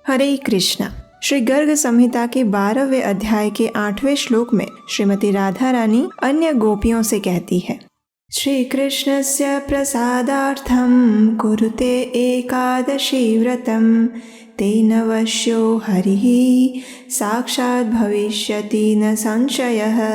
हरे कृष्णा। श्री गर्ग संहिता के 12वें अध्याय के 8वें श्लोक में श्रीमती राधा रानी अन्य गोपियों से कहती है, श्री कृष्णस्य प्रसादार्थं कुरुते एकादशी व्रतं तेन वश्यो हरिः साक्षात् भविष्यति न संशयः।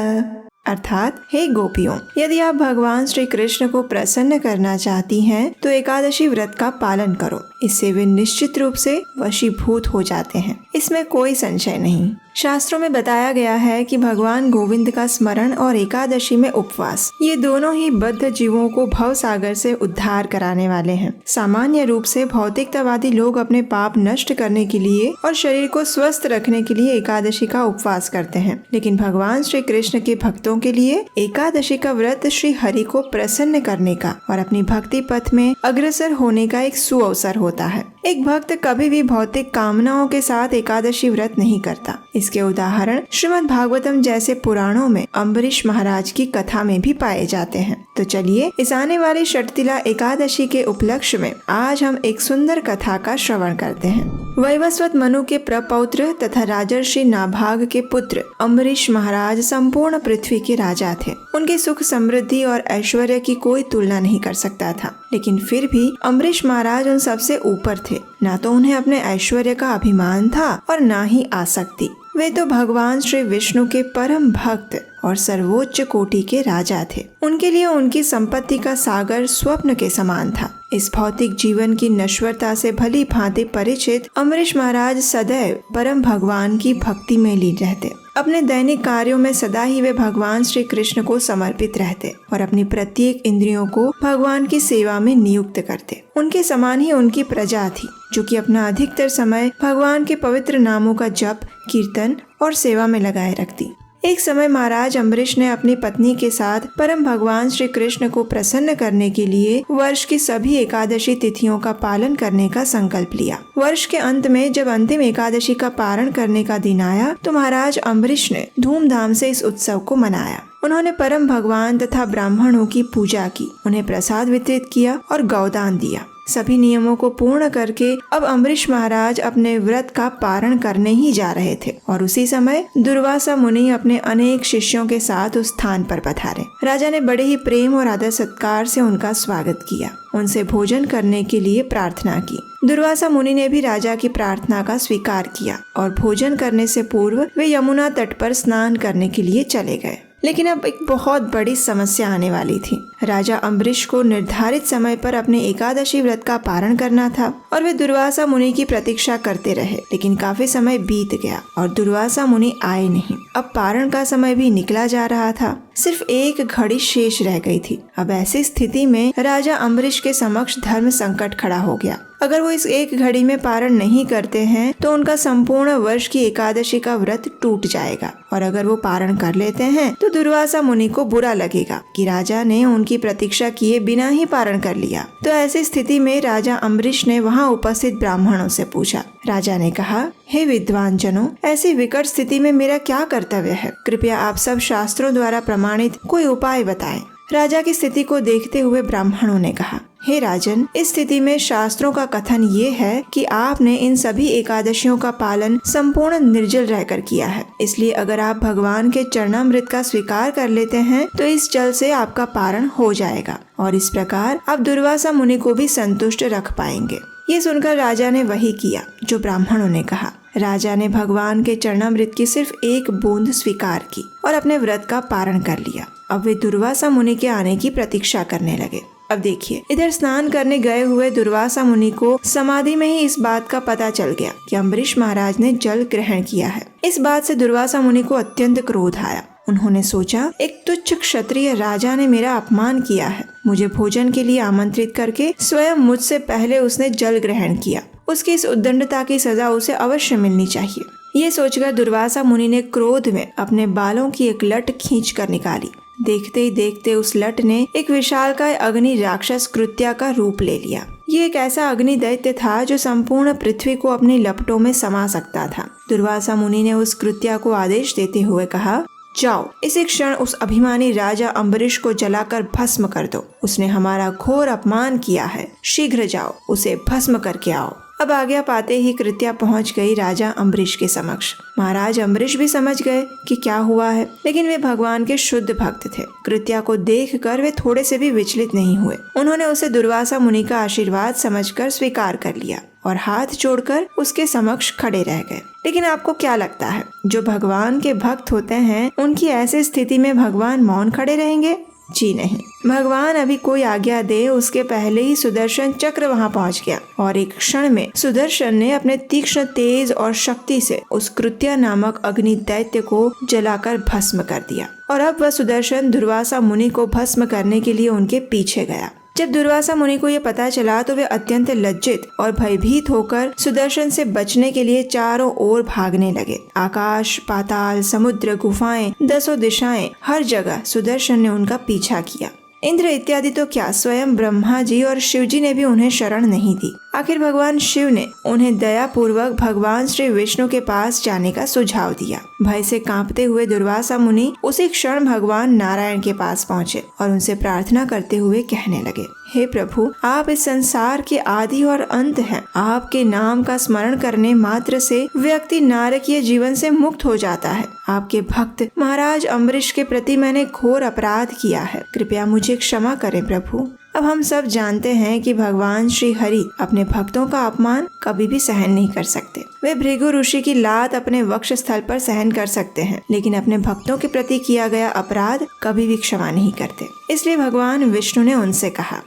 अर्थात, हे गोपियों, यदि आप भगवान श्री कृष्ण को प्रसन्न करना चाहती हैं तो एकादशी व्रत का पालन करो। इससे वे निश्चित रूप से वशीभूत हो जाते हैं, इसमें कोई संशय नहीं। शास्त्रों में बताया गया है कि भगवान गोविंद का स्मरण और एकादशी में उपवास, ये दोनों ही बद्ध जीवों को भव सागर से उद्धार कराने वाले हैं। सामान्य रूप से भौतिकतावादी लोग अपने पाप नष्ट करने के लिए और शरीर को स्वस्थ रखने के लिए एकादशी का उपवास करते हैं, लेकिन भगवान श्री कृष्ण के भक्तों के लिए एकादशी का व्रत श्री हरि को प्रसन्न करने का और अपनी भक्ति पथ में अग्रसर होने का एक सुअवसर होता है। एक भक्त कभी भी भौतिक कामनाओं के साथ एकादशी व्रत नहीं करता। इसके उदाहरण श्रीमद् भागवतम जैसे पुराणों में अम्बरीश महाराज की कथा में भी पाए जाते हैं। तो चलिए, इस आने वाली षटतिला एकादशी के उपलक्ष्य में आज हम एक सुंदर कथा का श्रवण करते हैं। वैवस्वत मनु के प्रपौत्र तथा राजर्षि नाभाग के पुत्र अम्बरीश महाराज संपूर्ण पृथ्वी के राजा थे। उनके सुख समृद्धि और ऐश्वर्य की कोई तुलना नहीं कर सकता था, लेकिन फिर भी अम्बरीश महाराज उन सबसे ऊपर थे। ना तो उन्हें अपने ऐश्वर्य का अभिमान था और ना ही आसक्ति। वे तो भगवान श्री विष्णु के परम भक्त और सर्वोच्च कोटि के राजा थे। उनके लिए उनकी संपत्ति का सागर स्वप्न के समान था। इस भौतिक जीवन की नश्वरता से भली भांति परिचित अम्बरीश महाराज सदैव परम भगवान की भक्ति में लीन रहते। अपने दैनिक कार्यों में सदा ही वे भगवान श्री कृष्ण को समर्पित रहते और अपनी प्रत्येक इंद्रियों को भगवान की सेवा में नियुक्त करते। उनके समान ही उनकी प्रजा थी, जो कि अपना अधिकतर समय भगवान के पवित्र नामों का जप, कीर्तन और सेवा में लगाए रखती। एक समय महाराज अम्बरीश ने अपनी पत्नी के साथ परम भगवान श्री कृष्ण को प्रसन्न करने के लिए वर्ष की सभी एकादशी तिथियों का पालन करने का संकल्प लिया। वर्ष के अंत में जब अंतिम एकादशी का पारण करने का दिन आया तो महाराज अम्बरीश ने धूमधाम से इस उत्सव को मनाया। उन्होंने परम भगवान तथा ब्राह्मणों की पूजा की, उन्हें प्रसाद वितरित किया और गौदान दिया। सभी नियमों को पूर्ण करके अब अम्बरीश महाराज अपने व्रत का पारण करने ही जा रहे थे और उसी समय दुर्वासा मुनि अपने अनेक शिष्यों के साथ उस स्थान पर पधारे। राजा ने बड़े ही प्रेम और आदर सत्कार से उनका स्वागत किया, उनसे भोजन करने के लिए प्रार्थना की। दुर्वासा मुनि ने भी राजा की प्रार्थना का स्वीकार किया और भोजन करने से पूर्व वे यमुना तट पर स्नान करने के लिए चले गए। लेकिन अब एक बहुत बड़ी समस्या आने वाली थी। राजा अम्बरीश को निर्धारित समय पर अपने एकादशी व्रत का पारण करना था और वे दुर्वासा मुनि की प्रतीक्षा करते रहे, लेकिन काफी समय बीत गया और दुर्वासा मुनि आए नहीं। अब पारण का समय भी निकला जा रहा था, सिर्फ एक घड़ी शेष रह गई थी। अब ऐसी स्थिति में राजा अम्बरीश के समक्ष धर्म संकट खड़ा हो गया। अगर वो इस एक घड़ी में पारण नहीं करते हैं तो उनका संपूर्ण वर्ष की एकादशी का व्रत टूट जाएगा, और अगर वो पारण कर लेते हैं तो दुर्वासा मुनि को बुरा लगेगा कि राजा ने उनकी प्रतीक्षा किए बिना ही पारण कर लिया। तो ऐसी स्थिति में राजा अम्बरीश ने वहाँ उपस्थित ब्राह्मणों से पूछा। राजा ने कहा, हे विद्वान जनों, ऐसी विकट स्थिति में मेरा क्या कर्तव्य है? कृपया आप सब शास्त्रों द्वारा प्रमाणित कोई उपाय बताएं। राजा की स्थिति को देखते हुए ब्राह्मणों ने कहा, हे राजन, इस स्थिति में शास्त्रों का कथन ये है कि आपने इन सभी एकादशियों का पालन संपूर्ण निर्जल रहकर किया है। इसलिए अगर आप भगवान के चरणामृत का स्वीकार कर लेते हैं तो इस जल से आपका पारण हो जाएगा और इस प्रकार आप दुर्वासा मुनि को भी संतुष्ट रख पाएंगे। ये सुनकर राजा ने वही किया जो ब्राह्मणों ने कहा। राजा ने भगवान के चरणामृत की सिर्फ एक बूंद स्वीकार की और अपने व्रत का पारण कर लिया। अब वे दुर्वासा मुनि के आने की प्रतीक्षा करने लगे। अब देखिए, इधर स्नान करने गए हुए दुर्वासा मुनि को समाधि में ही इस बात का पता चल गया कि अम्बरीश महाराज ने जल ग्रहण किया है। इस बात से दुर्वासा मुनि को अत्यंत क्रोध आया। उन्होंने सोचा, एक तुच्छ क्षत्रिय राजा ने मेरा अपमान किया है। मुझे भोजन के लिए आमंत्रित करके स्वयं मुझसे पहले उसने जल ग्रहण किया। उसकी इस उद्दंडता की सजा उसे अवश्य मिलनी चाहिए। ये सोचकर दुर्वासा मुनि ने क्रोध में अपने बालों की एक लट खींच कर निकाली। देखते ही देखते उस लट ने एक विशालकाय अग्नि राक्षस कृत्या का रूप ले लिया। ये एक ऐसा अग्नि दैत्य था जो संपूर्ण पृथ्वी को अपनी लपटों में समा सकता था। दुर्वासा मुनि ने उस कृत्या को आदेश देते हुए कहा, जाओ, इसी क्षण उस अभिमानी राजा अम्बरीश को जलाकर भस्म कर दो। उसने हमारा घोर अपमान किया है। शीघ्र जाओ, उसे भस्म करके आओ। अब आज्ञा पाते ही कृत्या पहुंच गई राजा अम्बरीश के समक्ष। महाराज अम्बरीश भी समझ गए कि क्या हुआ है, लेकिन वे भगवान के शुद्ध भक्त थे। कृत्या को देखकर वे थोड़े से भी विचलित नहीं हुए। उन्होंने उसे दुर्वासा मुनि का आशीर्वाद समझकर स्वीकार कर लिया और हाथ जोड़कर उसके समक्ष खड़े रह गए। लेकिन आपको क्या लगता है, जो भगवान के भक्त होते हैं उनकी ऐसी स्थिति में भगवान मौन खड़े रहेंगे? जी नहीं, भगवान अभी कोई आज्ञा दे उसके पहले ही सुदर्शन चक्र वहां पहुंच गया और एक क्षण में सुदर्शन ने अपने तीक्ष्ण तेज और शक्ति से उस कृत्या नामक अग्नि दैत्य को जलाकर भस्म कर दिया। और अब वह सुदर्शन दुर्वासा मुनि को भस्म करने के लिए उनके पीछे गया। जब दुर्वासा मुनि को यह पता चला तो वे अत्यंत लज्जित और भयभीत होकर सुदर्शन से बचने के लिए चारों ओर भागने लगे। आकाश, पाताल, समुद्र, गुफाएं, 10 दिशाएं, हर जगह सुदर्शन ने उनका पीछा किया। इंद्र इत्यादि तो क्या, स्वयं ब्रह्मा जी और शिव जी ने भी उन्हें शरण नहीं दी। आखिर भगवान शिव ने उन्हें दया पूर्वक भगवान श्री विष्णु के पास जाने का सुझाव दिया। भय से कांपते हुए दुर्वासा मुनि उसी क्षण भगवान नारायण के पास पहुँचे और उनसे प्रार्थना करते हुए कहने लगे, हे प्रभु, आप इस संसार के आदि और अंत हैं। आपके नाम का स्मरण करने मात्र से व्यक्ति नारकीय जीवन से मुक्त हो जाता है। आपके भक्त महाराज अम्बरीश के प्रति मैंने घोर अपराध किया है, कृपया मुझे क्षमा करें प्रभु। अब हम सब जानते हैं कि भगवान श्री हरि अपने भक्तों का अपमान कभी भी सहन नहीं कर सकते। वे भृगु ऋषि की लात अपने वक्ष स्थल पर सहन कर सकते हैं, लेकिन अपने भक्तों के प्रति किया गया अपराध कभी भी क्षमा नहीं करते। इसलिए भगवान विष्णु ने उनसे कहा,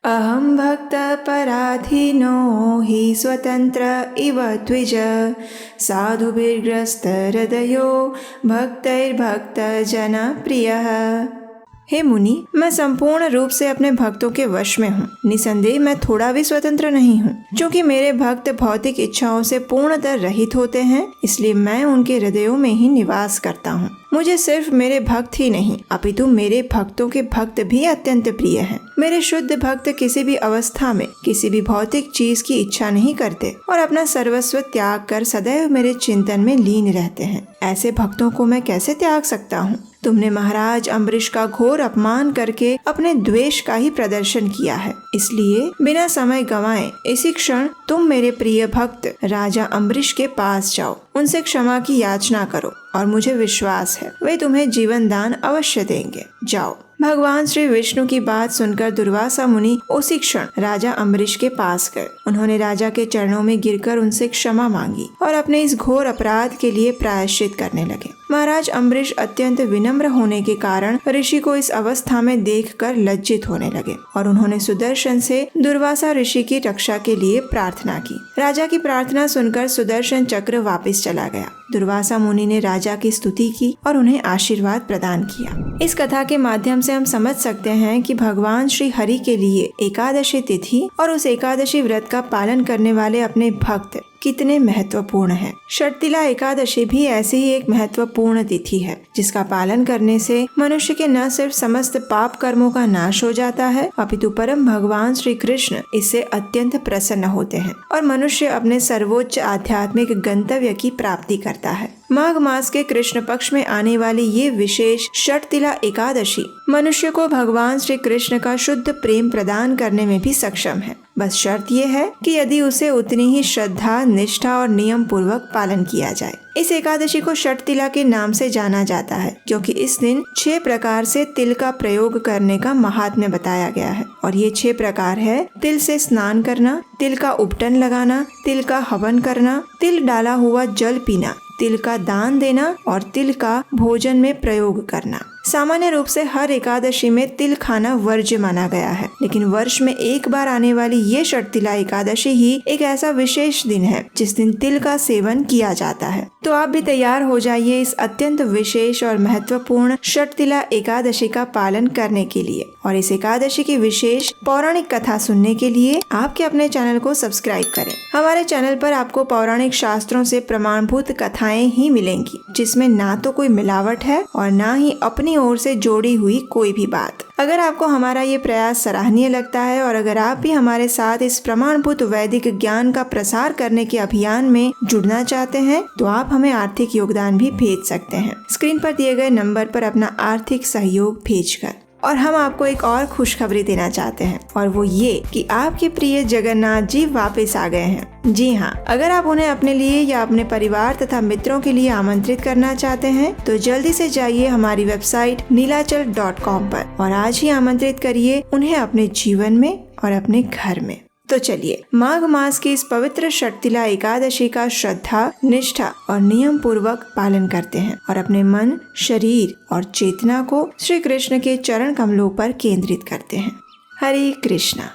अहम भक्त पराधीनो हि स्वतंत्र इव द्विज साधुभिर्ग्रस्त हृदयो भक्तैर्भक्त जन प्रियः। हे मुनि, मैं संपूर्ण रूप से अपने भक्तों के वश में हूँ। निसंदेह मैं थोड़ा भी स्वतंत्र नहीं हूँ। क्योंकि मेरे भक्त भौतिक इच्छाओं से पूर्णतः रहित होते हैं, इसलिए मैं उनके हृदयों में ही निवास करता हूँ। मुझे सिर्फ मेरे भक्त ही नहीं अपितु मेरे भक्तों के भक्त भी अत्यंत प्रिय हैं। मेरे शुद्ध भक्त किसी भी अवस्था में किसी भी भौतिक चीज की इच्छा नहीं करते और अपना सर्वस्व त्याग कर सदैव मेरे चिंतन में लीन रहते हैं। ऐसे भक्तों को मैं कैसे त्याग सकता हूँ? तुमने महाराज अम्बरीश का घोर अपमान करके अपने द्वेष का ही प्रदर्शन किया है, इसलिए बिना समय गंवाए इसी क्षण तुम मेरे प्रिय भक्त राजा अम्बरीश के पास जाओ, उनसे क्षमा की याचना करो और मुझे विश्वास है वे तुम्हें जीवन दान अवश्य देंगे। जाओ। भगवान श्री विष्णु की बात सुनकर दुर्वासा मुनि उसी क्षण राजा अम्बरीश के पास गए। उन्होंने राजा के चरणों में गिरकर उनसे क्षमा मांगी और अपने इस घोर अपराध के लिए प्रायश्चित करने लगे। महाराज अम्बरीश अत्यंत विनम्र होने के कारण ऋषि को इस अवस्था में देखकर लज्जित होने लगे और उन्होंने सुदर्शन से दुर्वासा ऋषि की रक्षा के लिए प्रार्थना की। राजा की प्रार्थना सुनकर सुदर्शन चक्र वापस चला गया। दुर्वासा मुनि ने राजा की स्तुति की और उन्हें आशीर्वाद प्रदान किया। इस कथा के माध्यम से हम समझ सकते हैं कि भगवान श्री हरि के लिए एकादशी तिथि और उस एकादशी व्रत का पालन करने वाले अपने भक्त कितने महत्वपूर्ण है। षटतिला एकादशी भी ऐसी ही एक महत्वपूर्ण तिथि है, जिसका पालन करने से मनुष्य के न सिर्फ समस्त पाप कर्मों का नाश हो जाता है, अपितु परम भगवान श्री कृष्ण इससे अत्यंत प्रसन्न होते हैं और मनुष्य अपने सर्वोच्च आध्यात्मिक गंतव्य की प्राप्ति करता है। माघ मास के कृष्ण पक्ष में आने वाली ये विशेष षटतिला एकादशी मनुष्य को भगवान श्री कृष्ण का शुद्ध प्रेम प्रदान करने में भी सक्षम है। बस शर्त ये है कि यदि उसे उतनी ही श्रद्धा, निष्ठा और नियम पूर्वक पालन किया जाए। इस एकादशी को षटतिला के नाम से जाना जाता है क्योंकि इस दिन 6 प्रकार से तिल का प्रयोग करने का महात्म्य बताया गया है और ये 6 प्रकार है: तिल से स्नान करना, तिल का उपटन लगाना, तिल का हवन करना, तिल डाला हुआ जल पीना, तिल का दान देना और तिल का भोजन में प्रयोग करना। सामान्य रूप से हर एकादशी में तिल खाना वर्ज्य माना गया है, लेकिन वर्ष में एक बार आने वाली ये षटतिला एकादशी ही एक ऐसा विशेष दिन है जिस दिन तिल का सेवन किया जाता है। तो आप भी तैयार हो जाइए इस अत्यंत विशेष और महत्वपूर्ण षटतिला एकादशी का पालन करने के लिए। और इस एकादशी की विशेष पौराणिक कथा सुनने के लिए आपके अपने चैनल को सब्सक्राइब करें। हमारे चैनल पर आपको पौराणिक शास्त्रों से प्रमाणभूत कथाएं ही मिलेंगी, जिसमें ना तो कोई मिलावट है और ना ही अपनी ओर से जोड़ी हुई कोई भी बात। अगर आपको हमारा ये प्रयास सराहनीय लगता है और अगर आप भी हमारे साथ इस प्रमाणभूत वैदिक ज्ञान का प्रसार करने के अभियान में जुड़ना चाहते हैं तो आप हमें आर्थिक योगदान भी भेज सकते हैं। स्क्रीन पर दिए गए नंबर पर अपना आर्थिक सहयोग भेजकर। और हम आपको एक और खुशखबरी देना चाहते हैं, और वो ये कि आपके प्रिय जगन्नाथ जी वापस आ गए हैं। जी हाँ, अगर आप उन्हें अपने लिए या अपने परिवार तथा मित्रों के लिए आमंत्रित करना चाहते हैं तो जल्दी से जाइए हमारी वेबसाइट neelachal.com पर और आज ही आमंत्रित करिए उन्हें अपने जीवन में और अपने घर में। तो चलिए माघ मास की इस पवित्र षटतिला एकादशी का श्रद्धा, निष्ठा और नियम पूर्वक पालन करते हैं और अपने मन, शरीर और चेतना को श्री कृष्ण के चरण कमलों पर केंद्रित करते हैं। हरे कृष्णा।